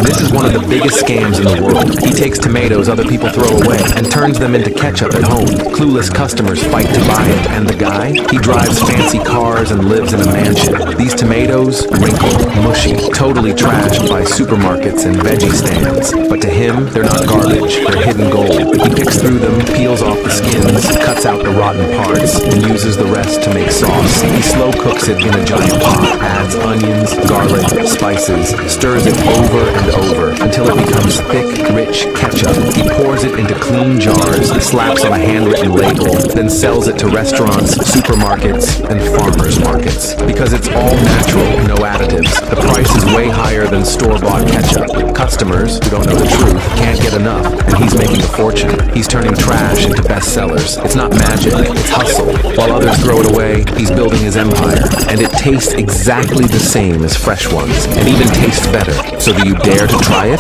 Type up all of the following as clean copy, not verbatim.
This is one of the biggest scams in the world. He takes tomatoes other people throw away and turns them into ketchup at home. Clueless customers fight to buy it, and the guy? He drives fancy cars and lives in a mansion. These tomatoes, wrinkled, mushy, totally trashed by supermarkets and veggie stands. But to him, they're not garbage, they're hidden gold. He picks through them, peels off the skins, cuts out the rotten parts, and uses the rest to make sauce. He slow cooks it in a giant pot, adds onions, garlic, spices, stirs it over and over until it becomes thick, rich ketchup. He pours it into clean jars, slaps on a handwritten label, then sells it to restaurants, supermarkets, and farmers markets. Because it's all natural, no additives, the price is way higher than store-bought ketchup. Customers, who don't know the truth, can't get enough, and he's making a fortune. He's turning trash into bestsellers. It's not magic, it's hustle. While others throw it away, he's building his empire. And it tastes exactly the same as fresh ones, and even tastes better. So do you dare to try it?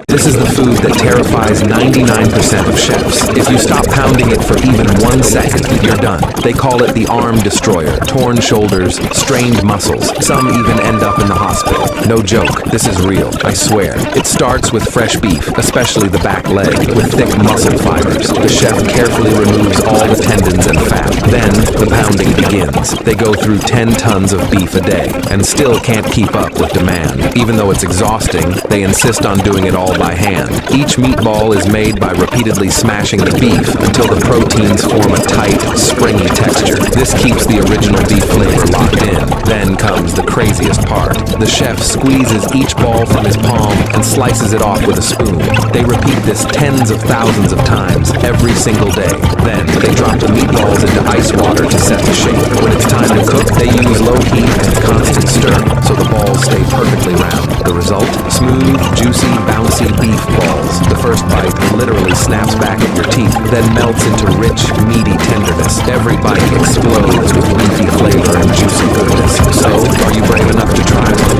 This is the food that terrifies 99% of chefs. If you stop pounding it for even 1 second, you're done. They call it the arm destroyer. Torn shoulders, strained muscles. Some even end up in the hospital. No joke, this is real, I swear. It starts with fresh beef, especially the back leg, with thick muscle fibers. The chef carefully removes all the tendons and fat. Then, the pounding begins. They go through 10 tons of beef a day, and still can't keep up with demand. Even though it's exhausting, they insist on doing it all by hand. Each meatball is made by repeatedly smashing the beef until the proteins form a tight, springy texture. This keeps the original beef flavor locked in. Then comes the craziest part. The chef squeezes each ball from his palm and slices it off with a spoon. They repeat this tens of thousands of times every single day. Then they drop the meatballs into ice water to set the shape. When it's time to cook, they use low heat and constant stirring so the balls stay perfectly round. The result? Smooth, juicy, bouncy beef balls. The first bite literally snaps back at your teeth, then melts into rich, meaty tenderness. Every bite explodes with beefy flavor and juicy goodness. So, are you brave enough to try one?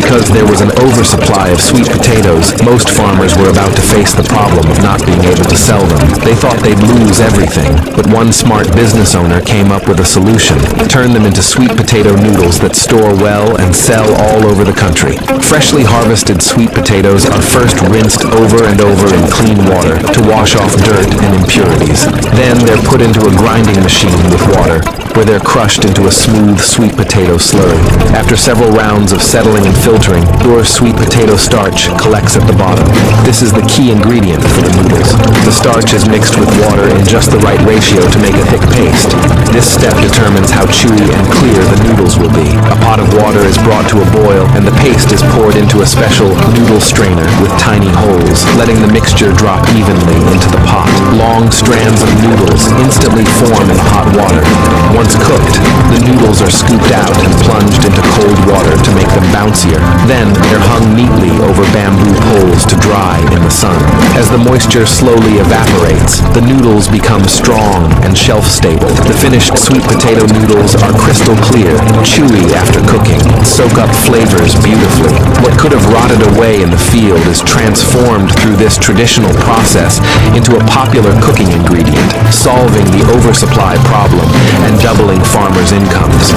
Because there was an oversupply of sweet potatoes, most farmers were about to face the problem of not being able to sell them. They thought they'd lose everything, but one smart business owner came up with a solution. Turn them into sweet potato noodles that store well and sell all over the country. Freshly harvested sweet potatoes are first rinsed over and over in clean water to wash off dirt and impurities. Then they're put into a grinding machine with water, where they're crushed into a smooth sweet potato slurry. After several rounds of settling and filtering, pure sweet potato starch collects at the bottom. This is the key ingredient for the noodles. The starch is mixed with water in just the right ratio to make a thick paste. This step determines how chewy and clear the noodles will be. A pot of water is brought to a boil, and the paste is poured into a special noodle strainer with tiny holes, letting the mixture drop evenly into the pot. Long strands of noodles instantly form in hot water. Once cooked, the noodles are scooped out and plunged into cold water to make them bouncier. Then they're hung neatly over bamboo poles to dry in the sun. As the moisture slowly evaporates, the noodles become strong and shelf-stable. The finished sweet potato noodles are crystal clear, chewy after cooking, soak up flavors beautifully. What could have rotted away in the field is transformed through this traditional process into a popular cooking ingredient, solving the oversupply problem and doubling farmers' incomes.